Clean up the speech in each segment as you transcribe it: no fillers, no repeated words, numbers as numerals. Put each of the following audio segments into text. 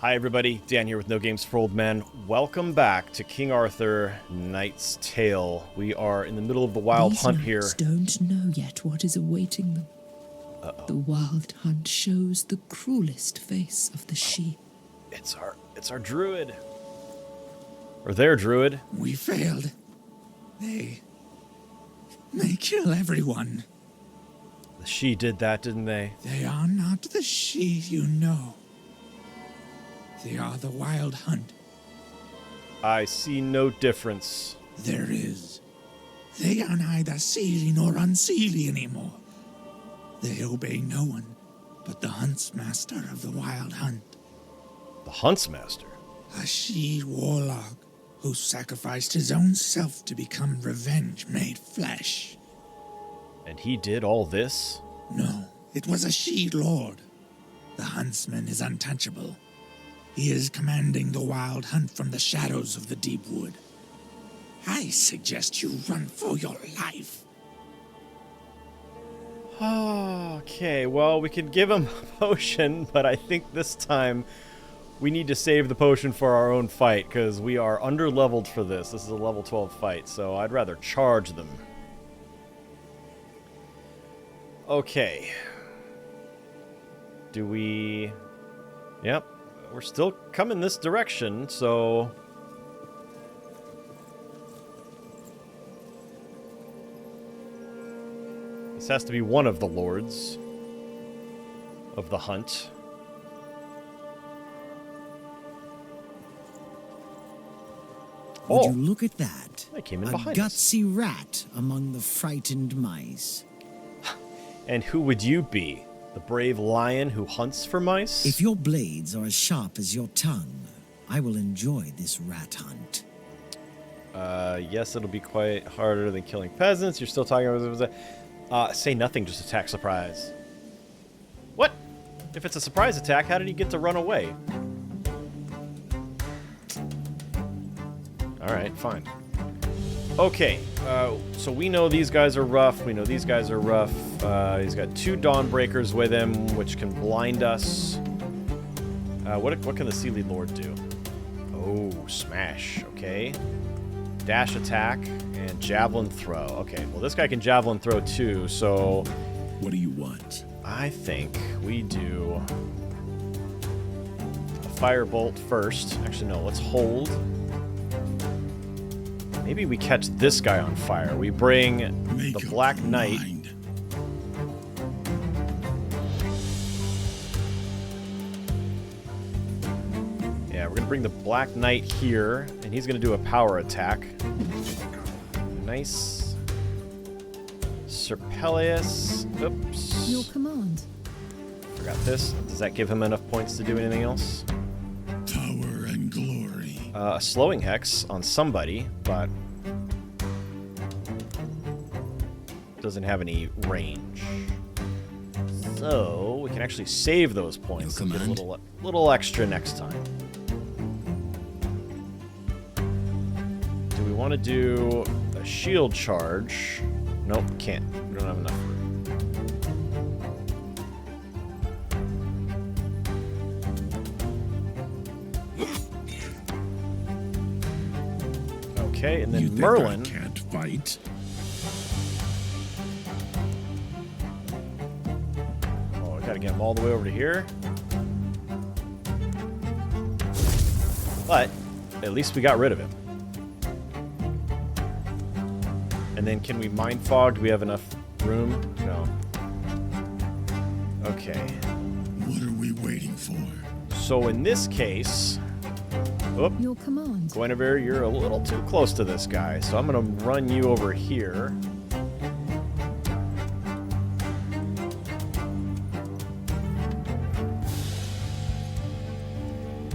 Hi everybody, Dan here with No Games for Old Men. Welcome back to King Arthur, Knight's Tale. We are in the middle of the wild hunt here. These knights don't know yet what is awaiting them. The wild hunt shows the cruelest face of the she. It's our druid. Or their druid. We failed. They kill everyone. The she did that, didn't they? They are not the she you know. They are the wild hunt. I see no difference. There is. They are neither seelie nor unseelie anymore. They obey no one but the huntsmaster of the wild hunt. The huntsmaster? A she warlock who sacrificed his own self to become revenge made flesh. And he did all this? No, it was a she lord. The huntsman is untouchable. He is commanding the wild hunt from the shadows of the deep wood. I suggest you run for your life. Okay, well, we could give him a potion, but I think this time we need to save the potion for our own fight, because we are under-leveled for this. This is a level 12 fight, so I'd rather charge them. Okay. Do we... Yep. We're still coming this direction, so... This has to be one of the lords of the hunt. Would you look at that? They came in a behind us. gutsy rat among the frightened mice. And who would you be? The brave lion who hunts for mice? If your blades are as sharp as your tongue, I will enjoy this rat hunt. Yes, it'll be quite harder than killing peasants. You're still talking about... say nothing, just attack surprise. What? If it's a surprise attack, how did he get to run away? Alright, fine. Okay, so we know these guys are rough. We know these guys are rough. He's got 2 Dawnbreakers with him, which can blind us. What can the Sealy Lord do? Oh, smash. Okay. Dash attack and javelin throw. Okay, well this guy can javelin throw too, so... What do you want? I think we do a firebolt first. Actually, no, let's hold. Maybe we catch this guy on fire. We bring the Black Knight. Yeah, we're going to bring the Black Knight here, and he's going to do a power attack. Nice. Serpelius. Oops. Your command. Forgot this. Does that give him enough points to do anything else? Power and glory. A slowing hex on somebody, but doesn't have any range. So we can actually save those points and get a little extra next time. Do we want to do a shield charge? Nope, can't. We don't have enough room. Okay, and then You think Merlin. I can't fight? Oh, I gotta get him all the way over to here. But at least we got rid of him. And then can we mind fog? Do we have enough room? No. Okay. What are we waiting for? So in this case... Oop. Your command. Guinevere, you're a little too close to this guy, so I'm going to run you over here.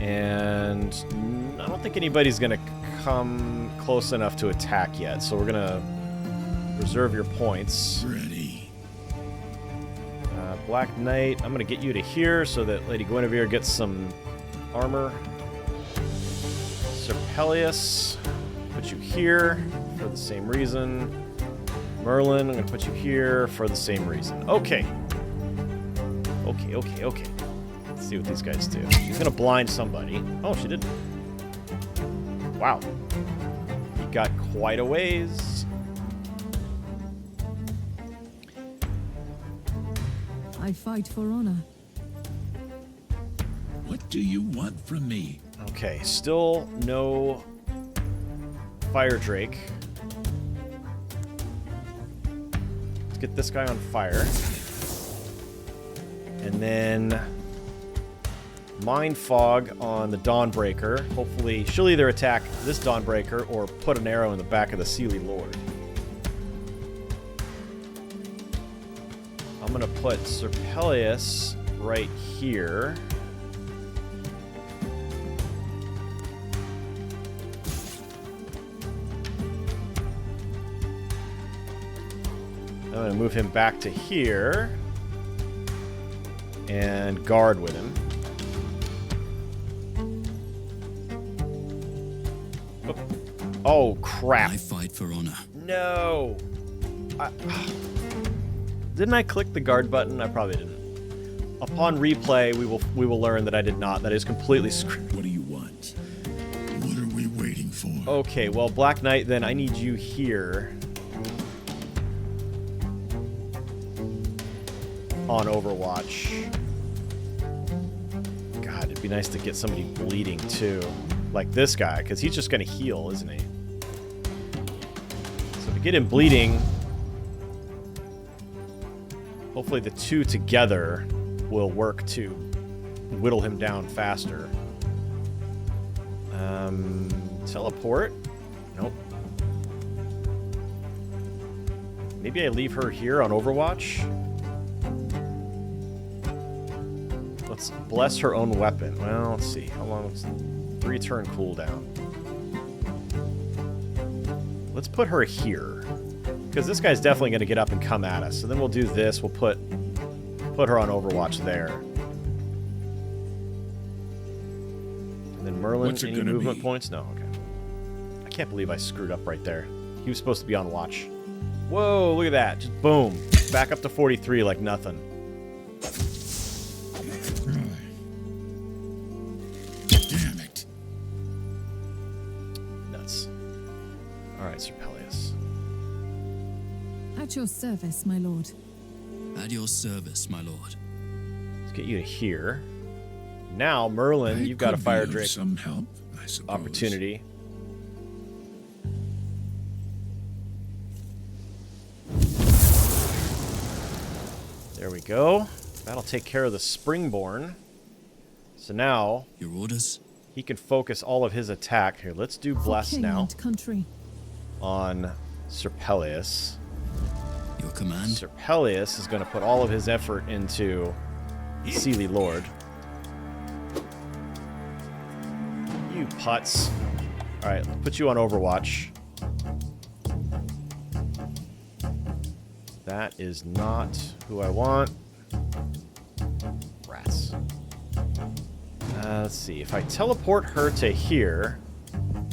And I don't think anybody's going to come close enough to attack yet, so we're going to reserve your points. Ready. Black Knight, I'm going to get you to here so that Lady Guinevere gets some armor. Serpelius, put you here for the same reason. Merlin, I'm going to put you here for the same reason. Okay. Okay. see what these guys do. She's gonna blind somebody. Oh, she didn't. Wow. He got quite a ways. I fight for honor. What do you want from me? Okay, still no Fire Drake. Let's get this guy on fire. And then Mind Fog on the Dawnbreaker. Hopefully, she'll either attack this Dawnbreaker or put an arrow in the back of the Seelie Lord. I'm going to put Serpelius right here. I'm going to move him back to here and guard with him. Oh, crap. I fight for honor. No. Didn't I click the guard button? I probably didn't. Upon replay, we will learn that I did not. That is completely screwed. What do you want? What are we waiting for? Okay, well, Black Knight, then I need you here on Overwatch. God, it'd be nice to get somebody bleeding too, like this guy, because he's just gonna heal, isn't he? So to get him bleeding, hopefully the two together will work to whittle him down faster. Teleport? Nope. Maybe I leave her here on Overwatch? Let's bless her own weapon. Well, let's see. How long? 3-turn cooldown. Let's put her here. Because this guy's definitely going to get up and come at us. So then we'll do this. We'll put her on Overwatch there. And then Merlin, What's it any gonna movement be? points? No, okay. I can't believe I screwed up right there. He was supposed to be on watch. Whoa, look at that. Just boom. Back up to 43 like nothing. Damn it. Nuts. Alright, Serpelius. At your service, my lord. At your service, my lord. Let's get you to here. Now, Merlin, you've got a could be Fire of Drake some help, I suppose. opportunity. There we go. That'll take care of the Springborn. So now Your orders? he can focus all of his attack. Here, let's do Bless King now and country. on Serpelius. Your command? Serpelius is going to put all of his effort into Seelie Lord. You putz. Alright, let's put you on Overwatch. That is not who I want. Rats. Let's see. If I teleport her to here,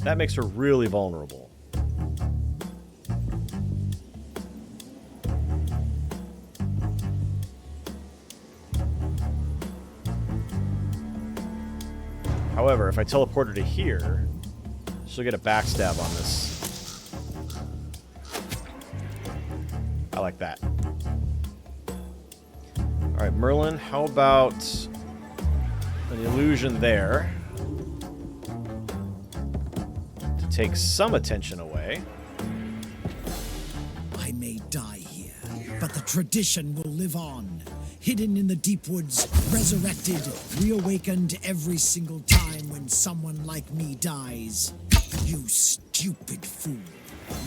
that makes her really vulnerable. However, if I teleport her to here, she'll get a backstab on this. I like that. Alright, Merlin, how about an illusion there to take some attention away? I may die here, but the tradition will live on. Hidden in the deep woods, resurrected, reawakened every single time when someone like me dies. You stupid fool.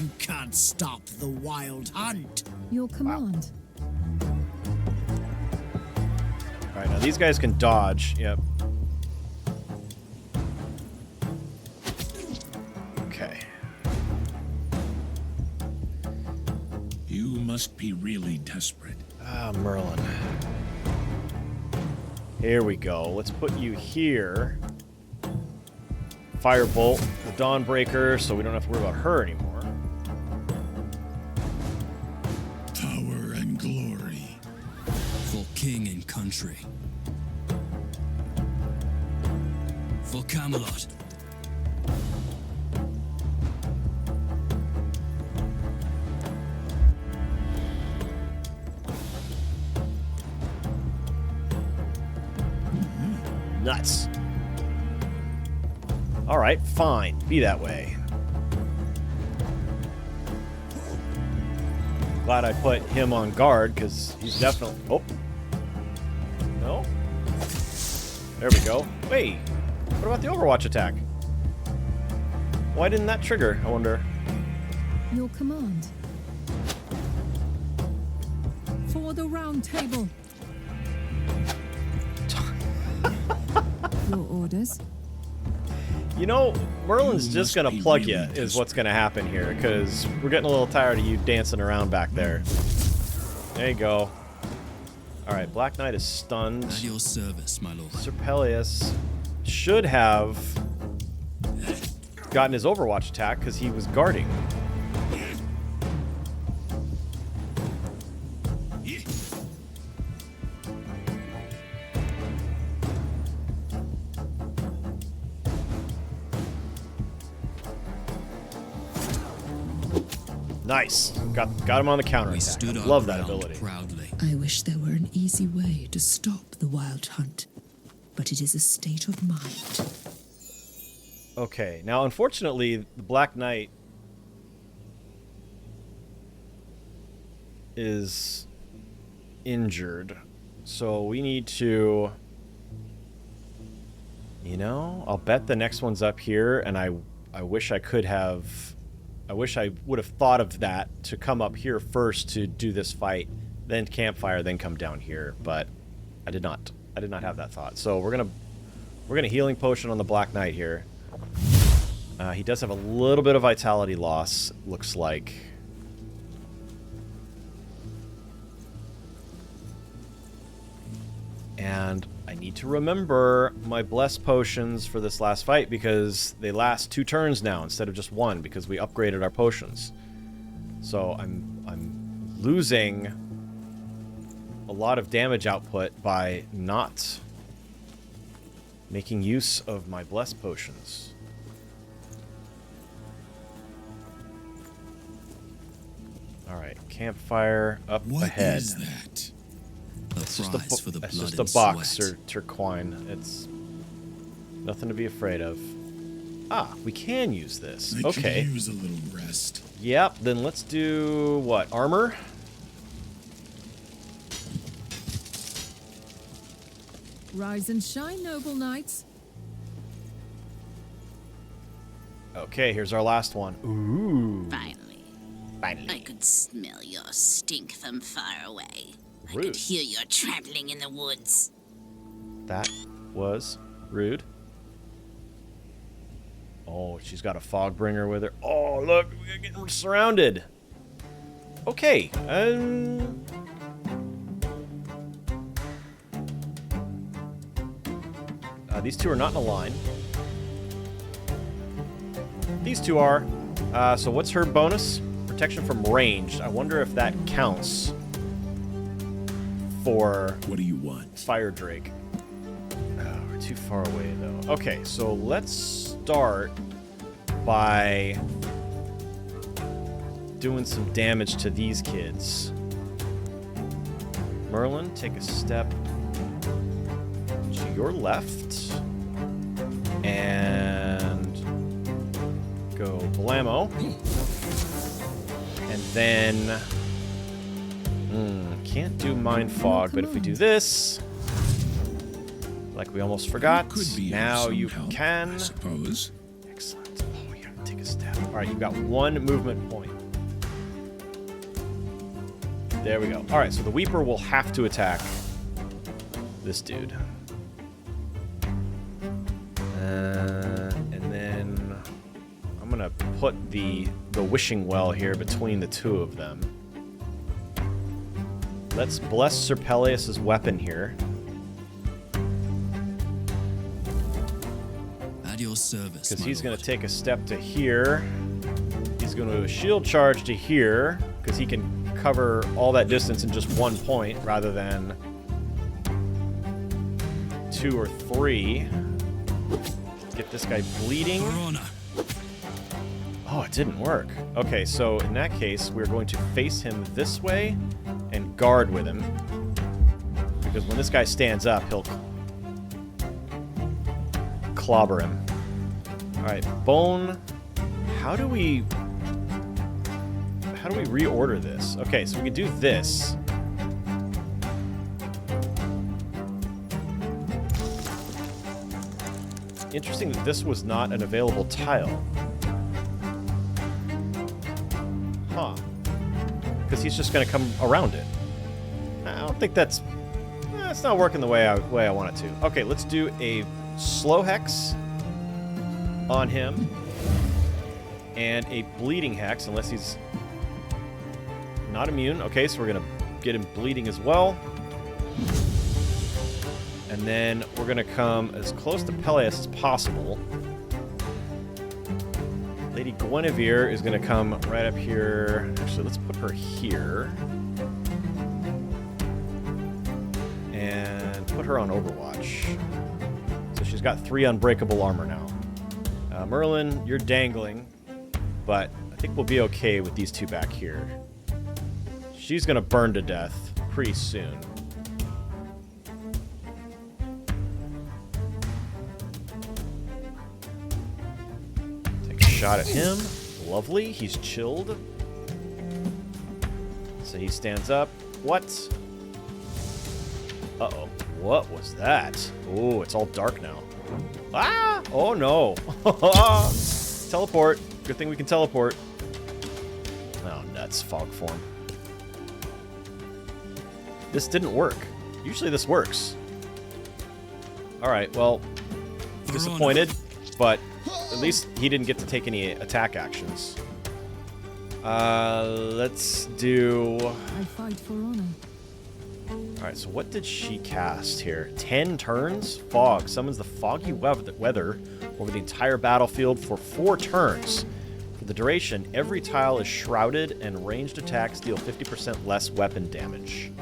You can't stop the wild hunt. Your command. Alright, now these guys can dodge. Yep. Okay. You must be really desperate. Ah, Merlin. Here we go. Let's put you here. Firebolt, the Dawnbreaker, so we don't have to worry about her anymore. Power and glory. For king and country. For Camelot. Nuts. All right, fine. Be that way. Glad I put him on guard, because he's definitely... Oh. No? There we go. Wait. What about the Overwatch attack? Why didn't that trigger, I wonder? Your command. For the round table. Your orders. You know, Merlin's You just must gonna be plug really you, is what's gonna happen here, because we're getting a little tired of you dancing around back there. There you go. Alright, Black Knight is stunned. At your service, my lord. Sir Peleus should have gotten his Overwatch attack because he was guarding. Nice. Got him on the counter We attack. stood our Love that ground ability. proudly. I wish there were an easy way to stop the wild hunt, but it is a state of mind. Okay, now unfortunately, the Black Knight is injured, so we need to, you know, I'll bet the next one's up here, and I wish I could have, I wish I would have thought of that to come up here first to do this fight, then campfire, then come down here, but I did not have that thought. So we're gonna healing potion on the Black Knight here. He does have a little bit of vitality loss, looks like. And I need to remember my bless potions for this last fight because they last 2 turns now instead of just 1 because we upgraded our potions. So I'm losing a lot of damage output by not making use of my bless potions. Alright, campfire up What ahead. is that? A It's just prize a, for the it's blood just a and box sweat. or turquoise. It's nothing to be afraid of. Ah, we can use this. I Okay. could use a little rest. Yep, then let's do what? Armor? Rise and shine, noble knights. Okay, here's our last one. Ooh. Finally. I Finally. could smell your stink from far away. I Rude. could hear your trampling in the woods. That was rude. Oh, she's got a fog bringer with her. Oh, look, we're getting surrounded. Okay, these two are not in a line. These two are. So what's her bonus? Protection from ranged. I wonder if that counts for What do you want? Fire Drake. Oh, we're too far away, though. Okay, so let's start by doing some damage to these kids. Merlin, take a step to your left. And go blammo. And then... can't do Mind Fog, but if we do this... Like we almost forgot. Could be of Now some you help, can. I suppose. Excellent. Oh, we gotta take a step. Alright, you've got 1 movement point. There we go. Alright, so the Weeper will have to attack this dude. And then I'm gonna put the Wishing Well here between the two of them. Let's bless Sir Peleus' weapon here. At your service, Because my he's going lord. to take a step to here. He's going to shield charge to here. Because he can cover all that distance in just 1 point rather than 2 or 3. get this guy bleeding. For honor. Oh, it didn't work. Okay, so in that case, we're going to face him this way and guard with him. Because when this guy stands up, he'll clobber him. Alright, bone. How do we reorder this? Okay, so we can do this. Interesting that this was not an available tile. Huh. Because he's just going to come around it. I don't think that's... it's not working the way I want it to. Okay, let's do a slow hex on him. And a bleeding hex, unless he's not immune. Okay, so we're going to get him bleeding as well. And then we're going to come as close to Peleus as possible. Lady Guinevere is going to come right up here. Actually, let's put her here. And put her on Overwatch. So she's got 3 unbreakable armor now. Merlin, you're dangling. But I think we'll be okay with these 2 back here. She's going to burn to death pretty soon. Shot at him. Lovely. He's chilled. So he stands up. What? Uh-oh. What was that? Oh, it's all dark now. Ah! Oh, no. Teleport. Good thing we can teleport. Oh, nuts. Fog form. This didn't work. Usually this works. Alright, well, disappointed, but at least he didn't get to take any attack actions. Let's do... I fight for honor. Alright, so what did she cast here? 10 turns? Fog. Summons the foggy weather over the entire battlefield for 4 turns. For the duration, every tile is shrouded and ranged attacks deal 50% less weapon damage.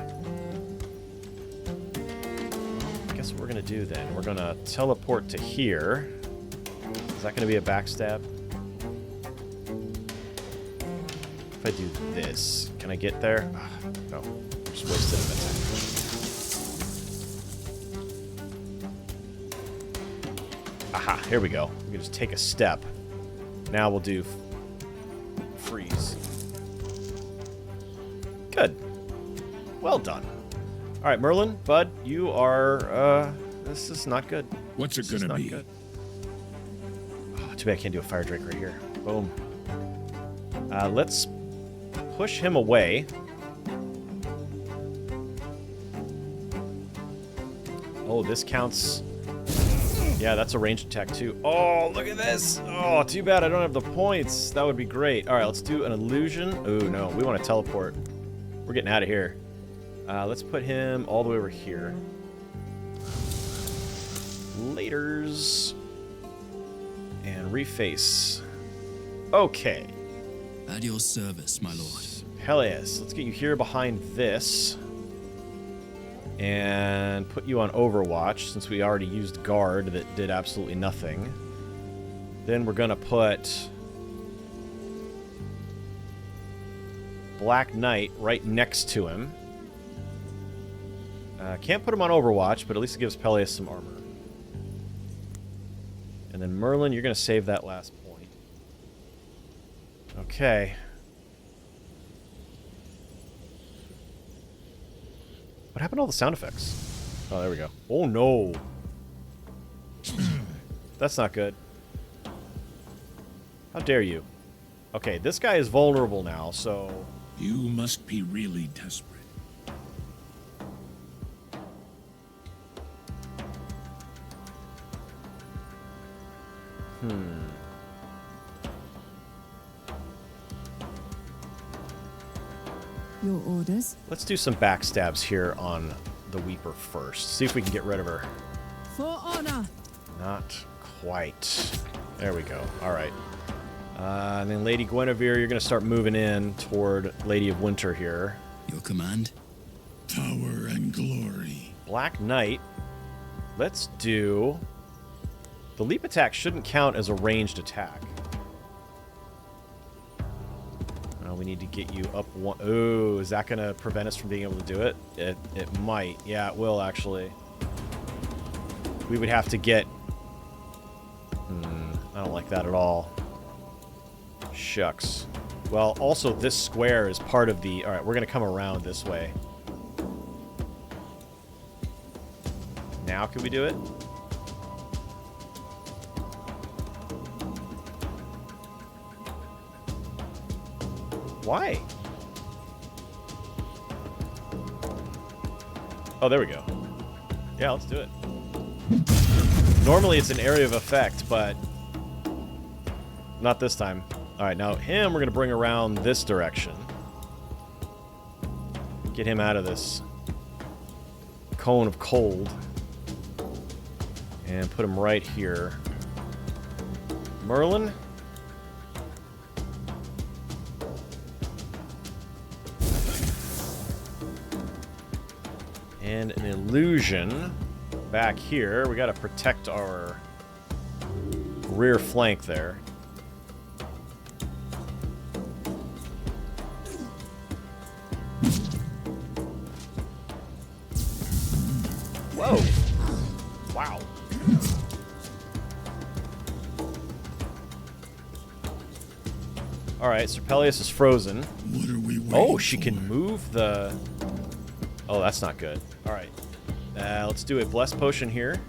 I guess what we're going to do then, we're going to teleport to here. Is that going to be a backstab? If I do this, can I get there? No, I just wasted an attack. Aha, here we go. We can just take a step. Now we'll do freeze. Good. Well done. All right, Merlin, bud, you are, this is not good. What's it gonna be? Good. Oh, too bad I can't do a fire drake right here. Boom. Let's push him away. Oh, this counts. Yeah, that's a ranged attack too. Oh, look at this. Oh, too bad I don't have the points. That would be great. All right, let's do an illusion. Oh, no, we want to teleport. We're getting out of here. Let's put him all the way over here. Laters. And reface. Okay. At your service, my lord. Peleus, let's get you here behind this. And put you on Overwatch, since we already used Guard that did absolutely nothing. Then we're going to put Black Knight right next to him. Can't put him on Overwatch, but at least it gives Peleus some armor. And then Merlin, you're going to save that last point. Okay. What happened to all the sound effects? Oh, there we go. Oh, no. That's not good. How dare you? Okay, this guy is vulnerable now, so... You must be really desperate. Your orders? Let's do some backstabs here on the Weeper first. See if we can get rid of her. For honor! Not quite. There we go. All right. And then Lady Guinevere, you're going to start moving in toward Lady of Winter here. Your command? Power and glory. Black Knight. Let's do The leap attack shouldn't count as a ranged attack. We need to get you up one. Ooh, is that going to prevent us from being able to do it? It might. Yeah, it will, actually. We would have to get... I don't like that at all. Shucks. Well, also, this square is part of the... Alright, we're going to come around this way. Now can we do it? Why? Oh, there we go. Yeah, let's do it. Normally it's an area of effect, but not this time. Alright, now him we're going to bring around this direction. Get him out of this cone of cold. And put him right here. Merlin? And an illusion back here. We got to protect our rear flank there. Whoa! Wow. Alright, Serpelius is frozen. What are we waiting Oh, she for? can move the... Oh, that's not good. Alright. Let's do a Blessed Potion here.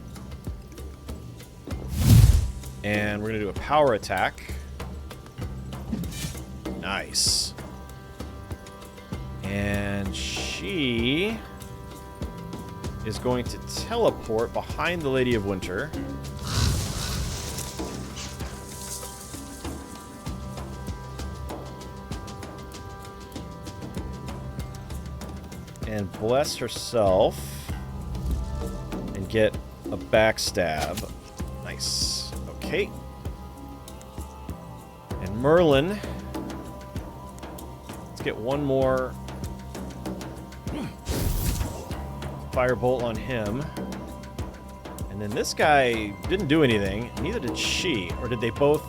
And we're going to do a power attack. Nice. And she is going to teleport behind the Lady of Winter. And bless herself. And get a backstab. Nice. Okay. And Merlin. Let's get one more firebolt on him. And then this guy didn't do anything. Neither did she. Or did they both?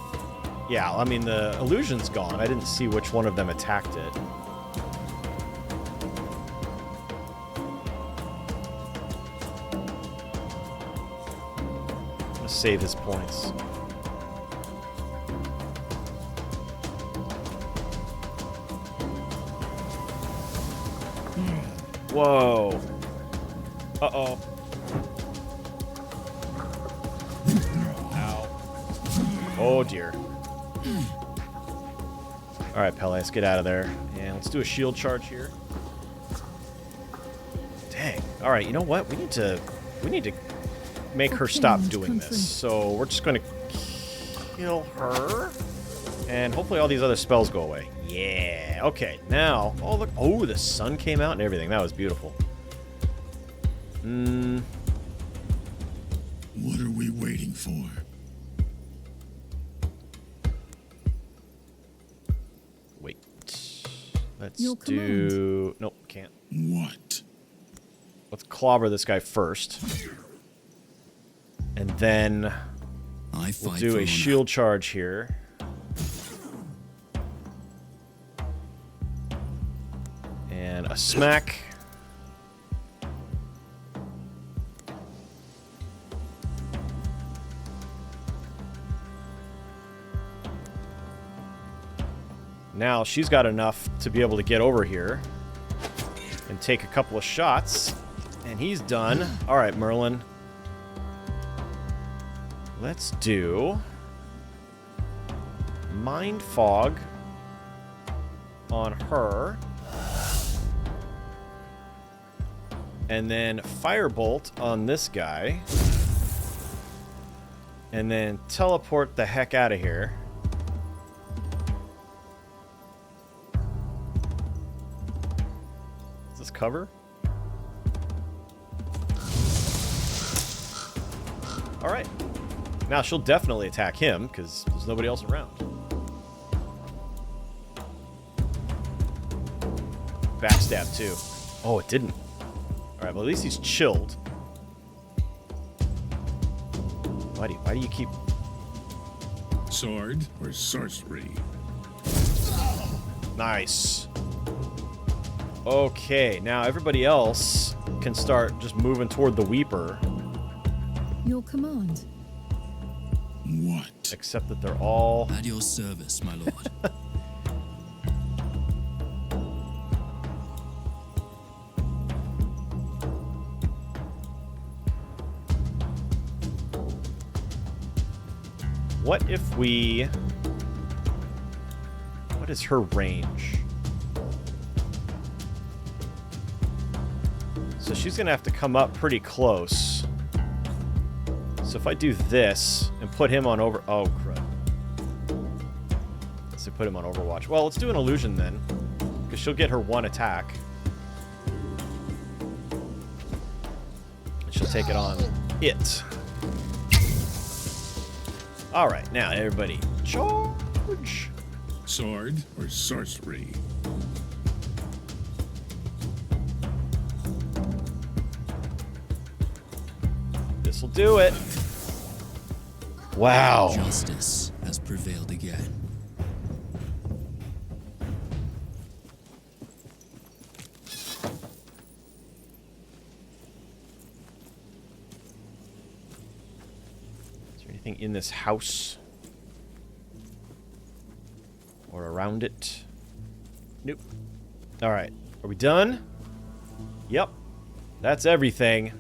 Yeah, I mean, the illusion's gone. I didn't see which one of them attacked it. Save his points. Whoa. Uh-oh. Ow. Oh, dear. Alright, Peleus, get out of there. And let's do a shield charge here. Dang. Alright, you know what? We need to make her stop doing this. So we're just going to kill her. And hopefully all these other spells go away. Yeah. Okay. Now, oh look. Oh, the sun came out and everything. That was beautiful. What are we waiting for? Wait. Let's Your do... Nope, can't. What? Let's clobber this guy first. And then I we'll fight do for a honor. shield charge here. And a smack. Now she's got enough to be able to get over here and take a couple of shots. And he's done. All right, Merlin. Let's do Mind Fog on her. And then Firebolt on this guy. And then teleport the heck out of here. Is this cover? All right. Now she'll definitely attack him because there's nobody else around. Backstab too. Oh, it didn't. All right, well at least he's chilled. Buddy, why do you keep... Sword or sorcery? Nice. Okay, now everybody else can start just moving toward the Weeper. Your command. What? Except that they're all... At your service, my lord. What if we... What is her range? So she's gonna have to come up pretty close. So if I do this and put him on over... Oh, crud. Let's say put him on Overwatch. Well, let's do an illusion then. Because she'll get her one attack. And she'll take it on it. Alright, now everybody charge! Sword or sorcery? This'll do it. Wow. Justice has prevailed again. Is there anything in this house? Or around it? Nope. Alright. Are we done? Yep. That's everything.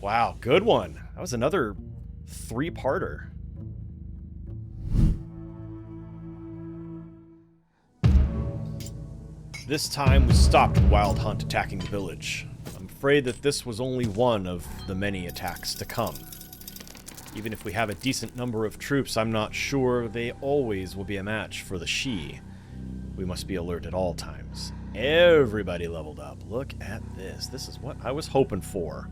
Wow, good one. That was another 3-parter. This time we stopped Wild Hunt attacking the village. I'm afraid that this was only one of the many attacks to come. Even if we have a decent number of troops, I'm not sure they always will be a match for the Sidhe. We must be alert at all times. Everybody leveled up. Look at this. This is what I was hoping for.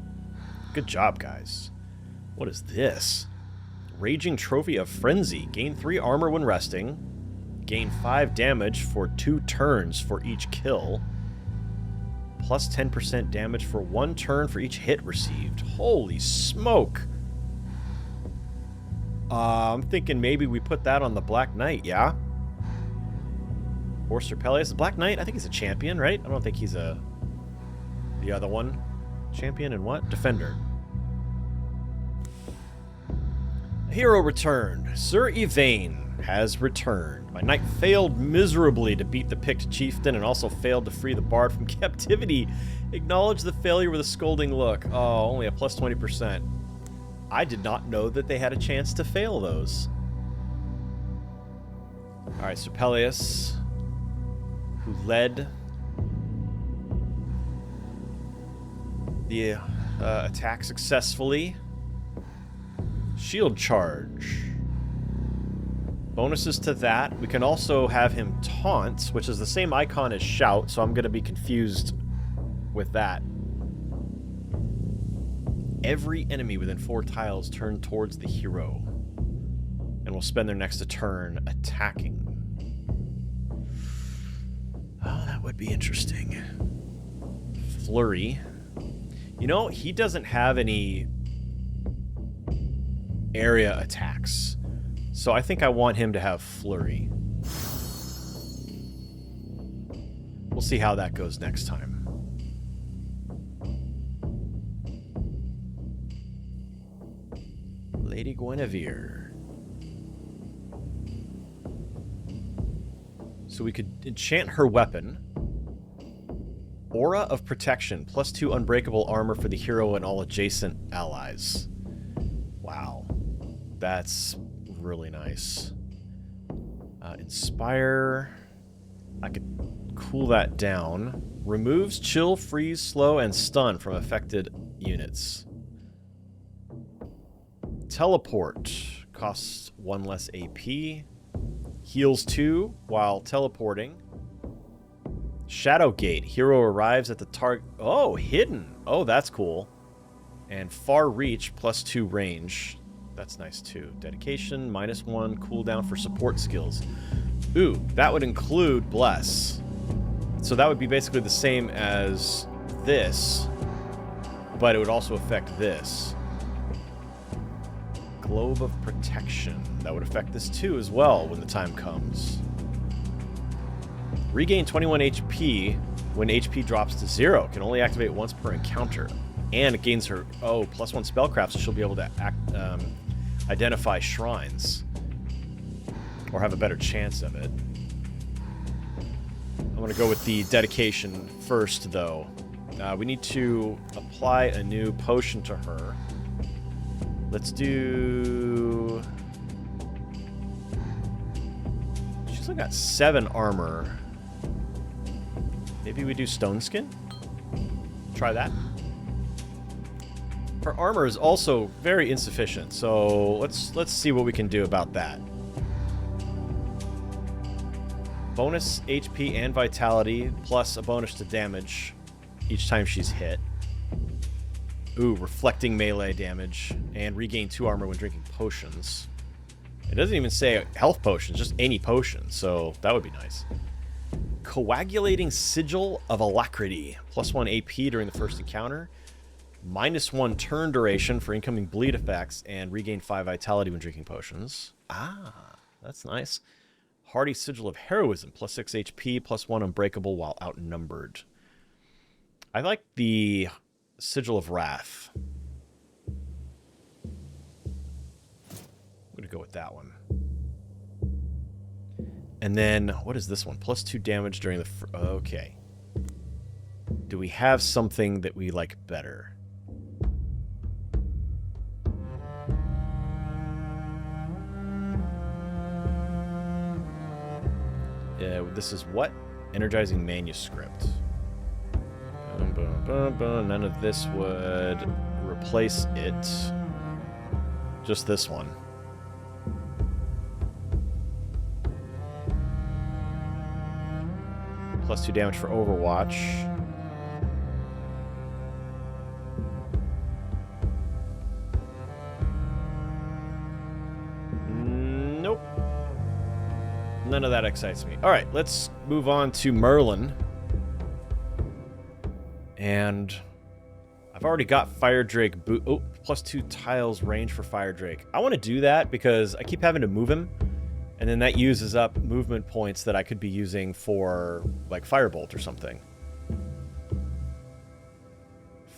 Good job, guys. What is this? Raging Trophy of Frenzy. Gain 3 armor when resting. Gain 5 damage for 2 turns for each kill. Plus 10% damage for 1 turn for each hit received. Holy smoke! I'm thinking maybe we put that on the Black Knight, yeah? Or Sir Peleus. Black Knight, I think he's a champion, right? I don't think he's the other one. Champion and what? Defender. A hero returned. Sir Yvain has returned. My knight failed miserably to beat the picked chieftain and also failed to free the bard from captivity. Acknowledge the failure with a scolding look. Oh, only a plus 20%. I did not know that they had a chance to fail those. Alright, Sir Peleus, who led the attack successfully. Shield charge. Bonuses to that. We can also have him taunt, which is the same icon as shout, so I'm going to be confused with that. Every enemy within 4 tiles turn towards the hero and will spend their next turn attacking. Oh, that would be interesting. Flurry. You know, he doesn't have any area attacks. So I think I want him to have Flurry. We'll see how that goes next time. Lady Guinevere. So we could enchant her weapon. Aura of Protection. Plus 2 unbreakable armor for the hero and all adjacent allies. Wow. That's really nice. Inspire. I could cool that down. Removes chill, freeze, slow, and stun from affected units. Teleport. Costs 1 less AP. Heals 2 while teleporting. Shadow Gate. Hero arrives at the target. Oh, hidden. Oh, that's cool. And Far Reach, plus 2 range. That's nice too. Dedication, -1 cooldown for support skills. Ooh, that would include Bless. So that would be basically the same as this, but it would also affect this. Globe of Protection. That would affect this too as well when the time comes. Regain 21 HP when HP drops to 0. Can only activate once per encounter. And it gains her, +1 spellcraft, so she'll be able to identify shrines. Or have a better chance of it. I'm going to go with the dedication first, though. We need to apply a new potion to her. Let's do... She's only got 7 armor. Maybe we do Stone Skin? Try that. Her armor is also very insufficient, so let's see what we can do about that. Bonus HP and vitality, plus a bonus to damage each time she's hit. Ooh, reflecting melee damage, and regain 2 armor when drinking potions. It doesn't even say health potions, just any potion, so that would be nice. Coagulating Sigil of Alacrity, +1 AP during the first encounter, -1 turn duration for incoming bleed effects, and regain 5 vitality when drinking potions. Ah, that's nice. Hardy Sigil of Heroism, +6 HP, +1 Unbreakable while outnumbered. I like the Sigil of Wrath. I'm going to go with that one. And then, what is this one? +2 damage during the... Okay. Do we have something that we like better? This is what? Energizing Manuscript. None of this would replace it. Just this one. +2 damage for Overwatch. Nope. None of that excites me. Alright, let's move on to Merlin. And I've already got Fire Drake boot. Oh, +2 tiles range for Fire Drake. I want to do that because I keep having to move him. And then that uses up movement points that I could be using for, like, Firebolt or something.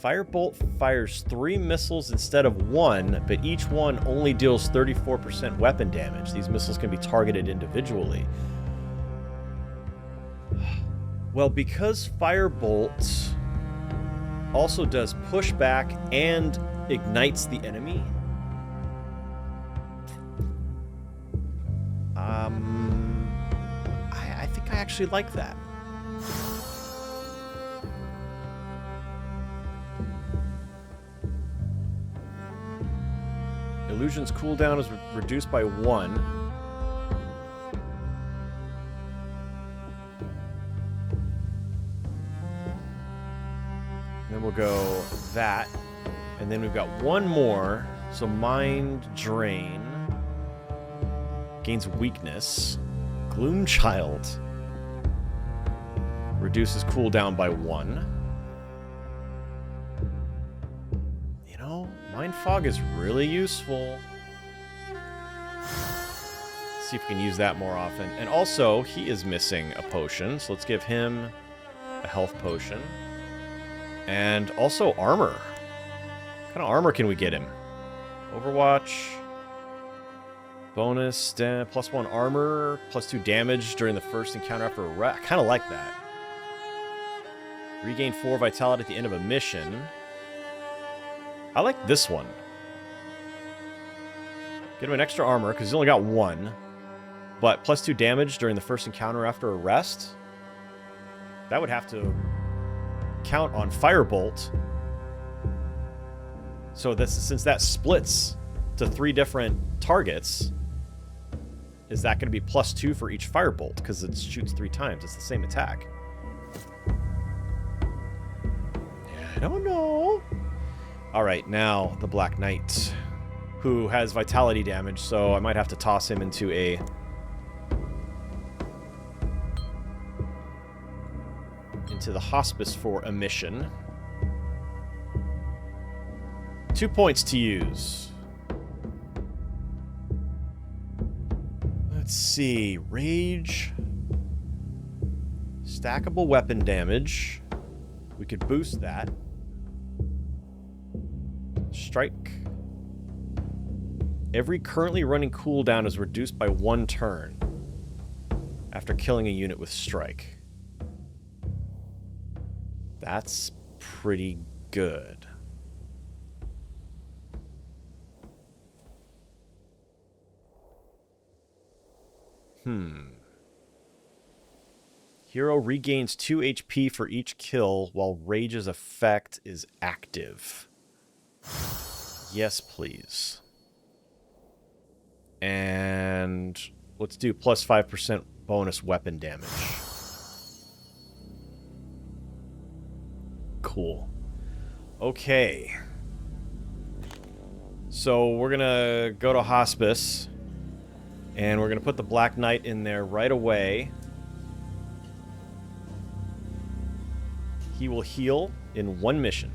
Firebolt fires 3 missiles instead of 1, but each one only deals 34% weapon damage. These missiles can be targeted individually. Well, because Firebolt also does pushback and ignites the enemy, I think I actually like that. Illusion's cooldown is reduced by 1. Then we'll go that. And then we've got one more. So Mind Drain. Gains weakness. Gloomchild. Reduces cooldown by 1. You know, Mind Fog is really useful. Let's see if we can use that more often. And also, he is missing a potion, so let's give him a health potion. And also armor. What kind of armor can we get him? Overwatch. Bonus, +1 armor, +2 damage during the first encounter after a rest. I kind of like that. Regain 4 vitality at the end of a mission. I like this one. Get him an extra armor, because he's only got 1. But +2 damage during the first encounter after a rest. That would have to count on Firebolt. So since that splits to 3 different targets, is that going to be +2 for each Firebolt? Because it shoots 3 times. It's the same attack. I don't know. Alright, now the Black Knight, who has vitality damage, so I might have to toss him into the hospice for a mission. 2 points to use. Let's see. Rage. Stackable weapon damage. We could boost that. Strike. Every currently running cooldown is reduced by 1 turn after killing a unit with strike. That's pretty good. Hero regains 2 HP for each kill while Rage's effect is active. Yes, please. And let's do plus 5% bonus weapon damage. Cool. Okay. So we're gonna go to hospice. And we're gonna put the Black Knight in there right away. He will heal in 1 mission.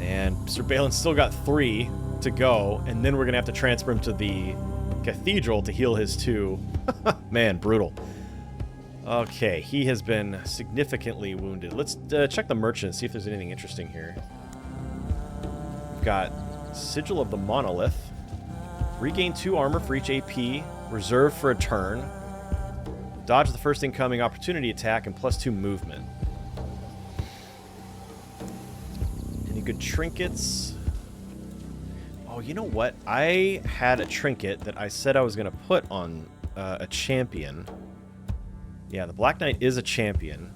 And Sir Balin's still got 3 to go, and then we're going to have to transfer him to the Cathedral to heal his 2. Man, brutal. Okay, he has been significantly wounded. Let's check the merchant, see if there's anything interesting here. We've got Sigil of the Monolith. Regain 2 armor for each AP, reserved for a turn. Dodge the first incoming opportunity attack, and plus 2 movement. Any good trinkets? Oh, you know what? I had a trinket that I said I was going to put on a champion. Yeah, the Black Knight is a champion.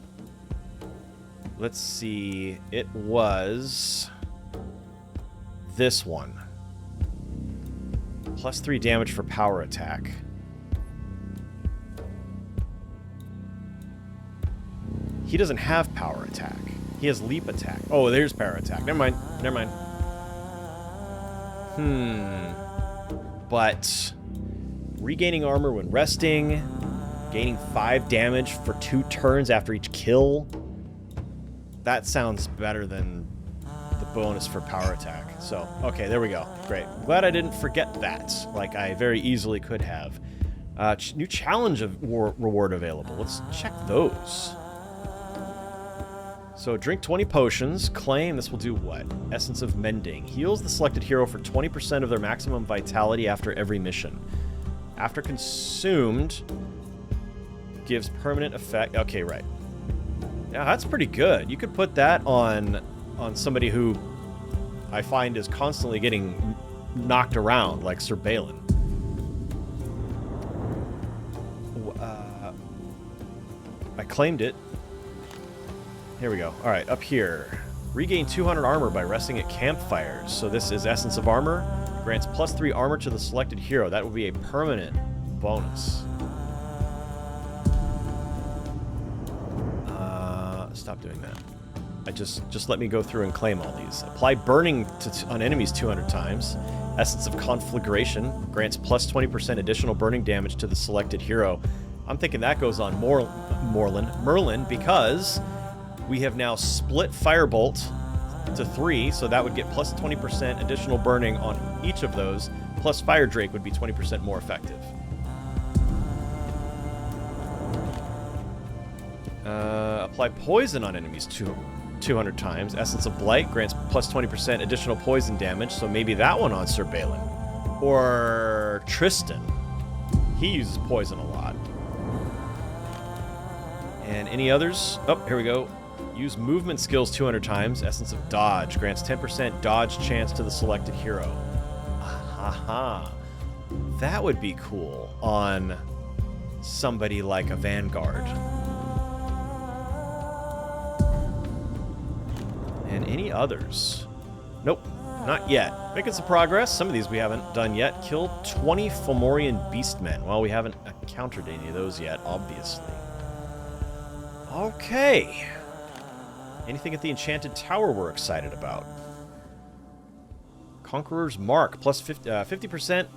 Let's see. It was this one. Plus 3 damage for power attack. He doesn't have power attack. He has leap attack. Oh, there's power attack. Never mind. Never mind. But regaining armor when resting, gaining 5 damage for 2 turns after each kill. That sounds better than the bonus for power attack. So, okay, there we go. Great. Glad I didn't forget that, like I very easily could have. New challenge reward available. Let's check those. So drink 20 potions, claim, this will do what? Essence of Mending. Heals the selected hero for 20% of their maximum vitality after every mission. After consumed, gives permanent effect. Okay, right. Yeah, that's pretty good. You could put that on somebody who I find is constantly getting knocked around, like Sir Balin. I claimed it. Here we go. All right, up here. Regain 200 armor by resting at campfires. So this is Essence of Armor. Grants plus 3 armor to the selected hero. That will be a permanent bonus. Stop doing that. Just let me go through and claim all these. Apply burning on enemies 200 times. Essence of Conflagration grants plus 20% additional burning damage to the selected hero. I'm thinking that goes on Merlin, because we have now split Firebolt to 3, so that would get plus 20% additional burning on each of those, plus Fire Drake would be 20% more effective. Apply poison on enemies 200 times. Essence of Blight grants plus 20% additional poison damage, so maybe that one on Sir Balin. Or Tristan. He uses poison a lot. And any others? Oh, here we go. Use movement skills 200 times. Essence of Dodge grants 10% dodge chance to the selected hero. Aha. That would be cool on somebody like a Vanguard. And any others? Nope, not yet. Making some progress. Some of these we haven't done yet. Kill 20 Fomorian Beastmen. Well, we haven't encountered any of those yet, obviously. Okay. Anything at the Enchanted Tower we're excited about? Conqueror's Mark, plus 50%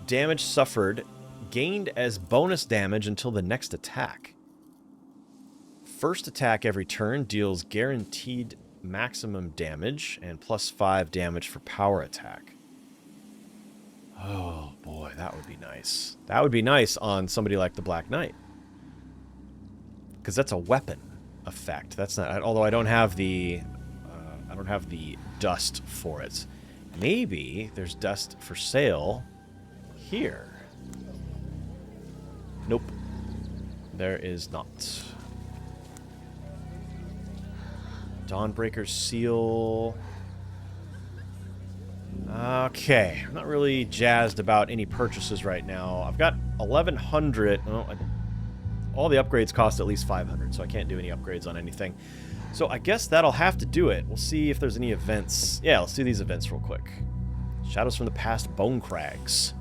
damage suffered, gained as bonus damage until the next attack. First attack every turn deals guaranteed maximum damage and plus 5 damage for power attack. Oh, boy, that would be nice. That would be nice on somebody like the Black Knight. Because that's a weapon effect. That's not... Although I don't have the... I don't have the dust for it. Maybe there's dust for sale here. Nope. There is not. Dawnbreaker seal. Okay. I'm not really jazzed about any purchases right now. I've got 1,100. Well, all the upgrades cost at least 500, so I can't do any upgrades on anything. So I guess that'll have to do it. We'll see if there's any events. Yeah, let's do these events real quick. Shadows from the Past Bone Crags.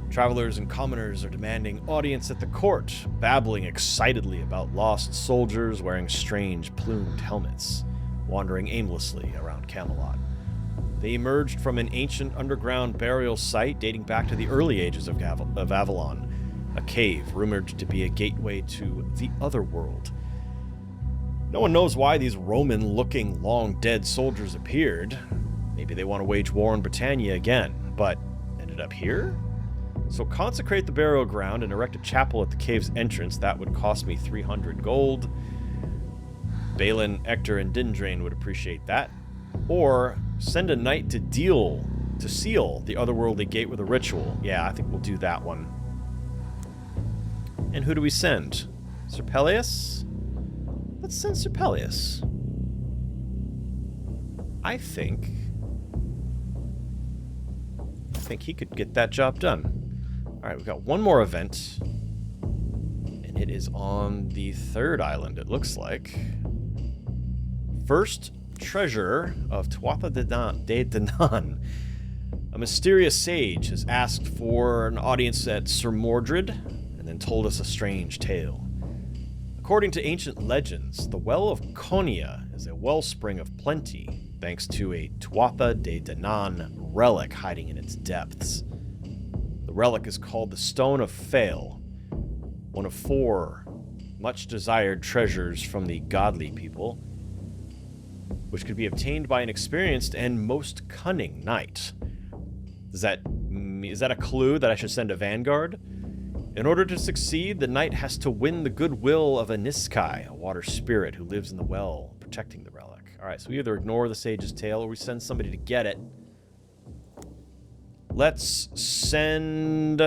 Travelers and commoners are demanding audience at the court, babbling excitedly about lost soldiers wearing strange plumed helmets, wandering aimlessly around Camelot. They emerged from an ancient underground burial site dating back to the early ages of Avalon, a cave rumored to be a gateway to the otherworld. No one knows why these Roman-looking, long-dead soldiers appeared. Maybe they want to wage war on Britannia again, but ended up here? So consecrate the burial ground and erect a chapel at the cave's entrance. That would cost me 300 gold. Balin, Ector, and Dindrain would appreciate that. Or send a knight to seal the otherworldly gate with a ritual. Yeah, I think we'll do that one. And who do we send? Sir Peleus? Let's send Sir Peleus. I think he could get that job done. Alright, we've got one more event. And it is on the third island, it looks like. First treasurer of Tuatha de Danann. A mysterious sage has asked for an audience at Sir Mordred, and then told us a strange tale. According to ancient legends, the Well of Konia is a wellspring of plenty, thanks to a Tuatha de Danann relic hiding in its depths. The relic is called the Stone of Fail, one of 4 much-desired treasures from the godly people, which could be obtained by an experienced and most cunning knight. Is that a clue that I should send a vanguard? In order to succeed, the knight has to win the goodwill of a Niskai, a water spirit who lives in the well, protecting the relic. Alright, so we either ignore the sage's tale or we send somebody to get it. Let's send...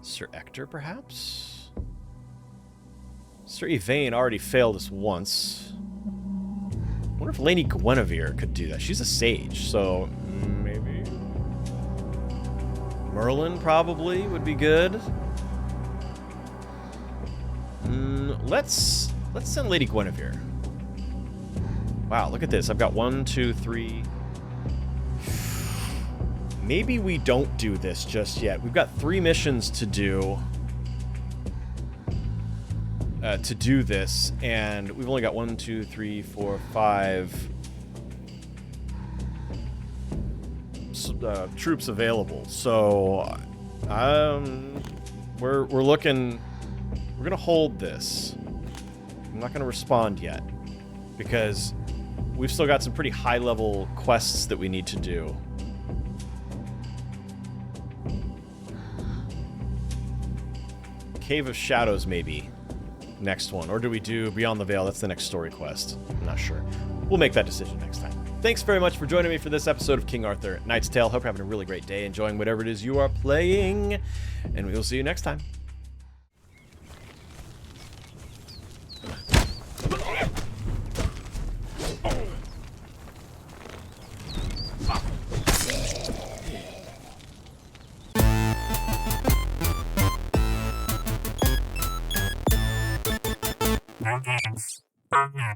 Sir Ector, perhaps? Sir Yvain already failed us once. I wonder if Lady Guinevere could do that. She's a sage, so maybe. Merlin probably would be good. Let's send Lady Guinevere. Wow, look at this. I've got 1, 2, 3. Maybe we don't do this just yet. We've got 3 missions to do. To do this, and we've only got 1, 2, 3, 4, 5 troops available. So, we're looking. We're gonna hold this. I'm not gonna respond yet because we've still got some pretty high-level quests that we need to do. Cave of Shadows, maybe. Next one. Or do we do Beyond the Veil? That's the next story quest. I'm not sure. We'll make that decision next time. Thanks very much for joining me for this episode of King Arthur Knight's Tale. Hope you're having a really great day, enjoying whatever it is you are playing. And we will see you next time. No games. Oh, yeah.